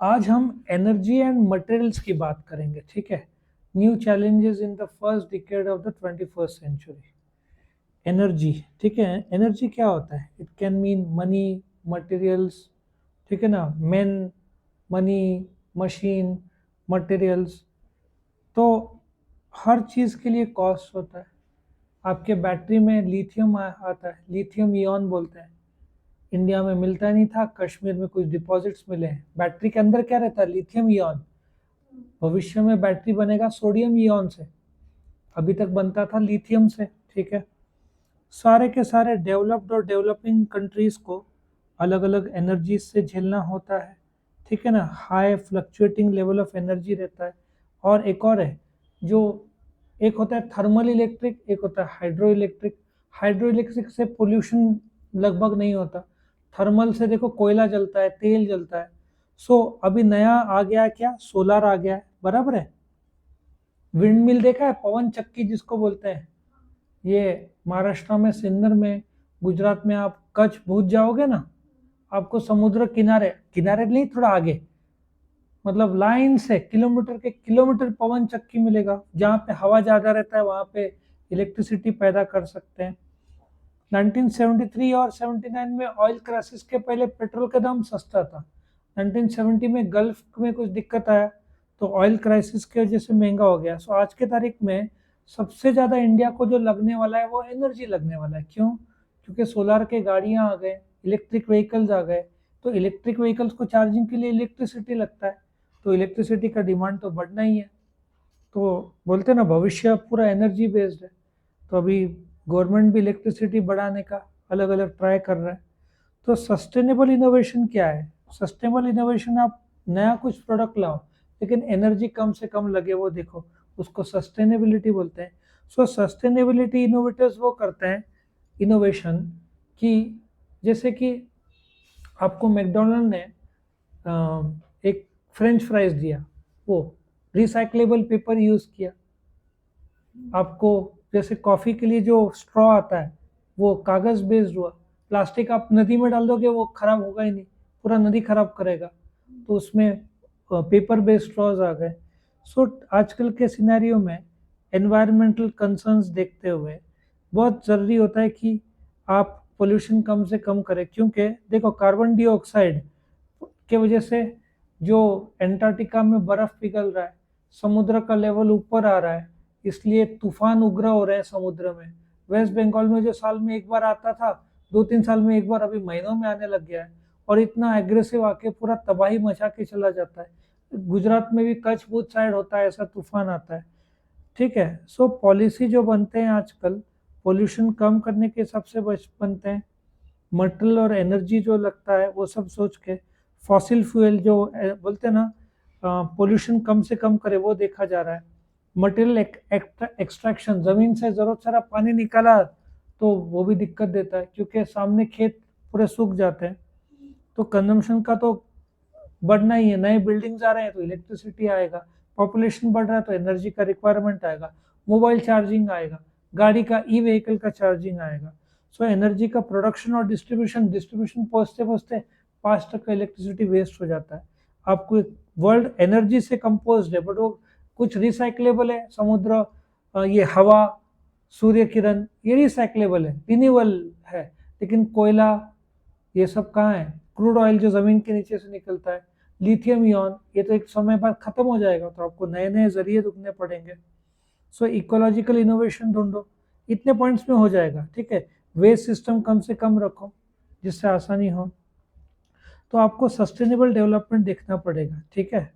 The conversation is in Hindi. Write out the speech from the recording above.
आज हम एनर्जी एंड मटेरियल्स की बात करेंगे। ठीक है, new challenges in the first decade of the 21st century. Energy, ठीक है, एनर्जी क्या होता है? It can mean money, materials, ठीक है ना, मैन, मनी, मशीन, मटेरियल्स। तो हर चीज़ के लिए कॉस्ट होता है। आपके बैटरी में लिथियम आता है, लिथियम इॉन बोलते हैं। इंडिया में मिलता नहीं था, कश्मीर में कुछ डिपॉजिट्स मिले हैं। बैटरी के अंदर क्या रहता है? लिथियम इॉन। भविष्य में बैटरी बनेगा सोडियम इॉन से, अभी तक बनता था लिथियम से। ठीक है, सारे के सारे डेवलप्ड और डेवलपिंग कंट्रीज को अलग अलग एनर्जी से झेलना होता है। ठीक है ना, high fluctuating level of energy रहता है। और एक और है, जो एक होता है थर्मल इलेक्ट्रिक, एक होता है हाइड्रो इलेक्ट्रिक। हाइड्रो इलेक्ट्रिक से पोल्यूशन लगभग नहीं होता। थर्मल से देखो कोयला जलता है, तेल जलता है। सो अभी नया आ गया है क्या? सोलार आ गया है, बराबर है। विंड मिल देखा है, पवन चक्की जिसको बोलते हैं। ये महाराष्ट्र में, सिन्नर में, गुजरात में आप कच्छ भूज जाओगे ना, आपको समुद्र किनारे किनारे नहीं, थोड़ा आगे, मतलब लाइन से किलोमीटर के किलोमीटर पवन चक्की मिलेगा। जहाँ पे हवा ज़्यादा रहता है वहाँ पे इलेक्ट्रिसिटी पैदा कर सकते हैं। 1973 और 79 में ऑयल क्राइसिस के पहले पेट्रोल का दाम सस्ता था। 1970 में गल्फ में कुछ दिक्कत आया तो ऑयल क्राइसिस की वजह से महंगा हो गया। सो आज के तारीख में सबसे ज़्यादा इंडिया को जो लगने वाला है वो एनर्जी लगने वाला है। क्यों? क्योंकि सोलार के गाड़ियाँ आ गए, इलेक्ट्रिक व्हीकल्स आ गए। तो इलेक्ट्रिक व्हीकल्स को चार्जिंग के लिए इलेक्ट्रिसिटी लगता है, तो इलेक्ट्रिसिटी का डिमांड तो बढ़ना ही है। तो बोलते हैं ना, भविष्य पूरा एनर्जी बेस्ड है। तो अभी गवर्नमेंट भी इलेक्ट्रिसिटी बढ़ाने का अलग अलग ट्राई कर रहा है। तो सस्टेनेबल इनोवेशन क्या है? सस्टेनेबल इनोवेशन, आप नया कुछ प्रोडक्ट लाओ लेकिन एनर्जी कम से कम लगे, वो देखो, उसको सस्टेनेबिलिटी बोलते हैं। सो सस्टेनेबिलिटी इनोवेटर्स वो करते हैं इनोवेशन कि जैसे कि आपको मैकडोनल्ड ने एक फ्रेंच फ्राइज दिया, वो रिसाइक्लेबल पेपर यूज़ किया। आपको जैसे कॉफ़ी के लिए जो स्ट्रॉ आता है वो कागज़ बेस्ड हुआ। प्लास्टिक आप नदी में डाल दोगे वो खराब होगा ही नहीं, पूरा नदी खराब करेगा। तो उसमें पेपर बेस्ड स्ट्रॉज आ गए। सो आजकल के सिनेरियो में एनवायरमेंटल कंसर्न्स देखते हुए बहुत ज़रूरी होता है कि आप पोल्यूशन कम से कम करें। क्योंकि देखो, कार्बन डाइऑक्साइड के वजह से जो एंटार्क्टिका में बर्फ़ पिघल रहा है, समुद्र का लेवल ऊपर आ रहा है, इसलिए तूफान उग्र हो रहे हैं समुद्र में। वेस्ट बंगाल में जो साल में एक बार आता था, 2-3 साल में एक बार अभी महीनों में आने लग गया है। और इतना एग्रेसिव आके पूरा तबाही मचा के चला जाता है। गुजरात में भी कच्छ भुज साइड होता है, ऐसा तूफान आता है। ठीक है, सो पॉलिसी जो बनते हैं आजकल पोल्यूशन कम करने के हिसाब से बनते हैं। मटेरियल और एनर्जी जो लगता है वो सब सोच के, फॉसिल फ्यूल जो बोलते हैं ना, पोल्यूशन कम से कम करे, वो देखा जा रहा है। मटेरियल एक्सट्रैक्शन, ज़मीन से ज़रूरत सारा पानी निकाला तो वो भी दिक्कत देता है, क्योंकि सामने खेत पूरे सूख जाते हैं। तो कंजम्पशन का तो बढ़ना ही है। नए बिल्डिंग्स आ रहे हैं तो इलेक्ट्रिसिटी आएगा, पॉपुलेशन बढ़ रहा है तो एनर्जी का रिक्वायरमेंट आएगा, मोबाइल चार्जिंग आएगा, गाड़ी का ई व्हीकल का चार्जिंग आएगा। सो एनर्जी का प्रोडक्शन और डिस्ट्रीब्यूशन डिस्ट्रीब्यूशन पहुँचते पहुँचते 5% इलेक्ट्रिसिटी वेस्ट हो जाता है। आपको वर्ल्ड एनर्जी से कंपोज है, बट वो कुछ रिसाइक्लेबल है। समुद्र, ये हवा, सूर्य किरण, ये रिसाइक्लेबल है, रिन्यूएबल है। लेकिन कोयला, ये सब कहाँ है? क्रूड ऑयल जो ज़मीन के नीचे से निकलता है, लिथियम इॉन, ये तो एक समय बाद खत्म हो जाएगा, तो आपको नए नए जरिए ढूंढने पड़ेंगे। सो इकोलॉजिकल इनोवेशन ढूंढो, इतने पॉइंट्स में हो जाएगा। ठीक है, वेस्ट सिस्टम कम से कम रखो जिससे आसानी हो। तो आपको सस्टेनेबल डेवलपमेंट देखना पड़ेगा। ठीक है।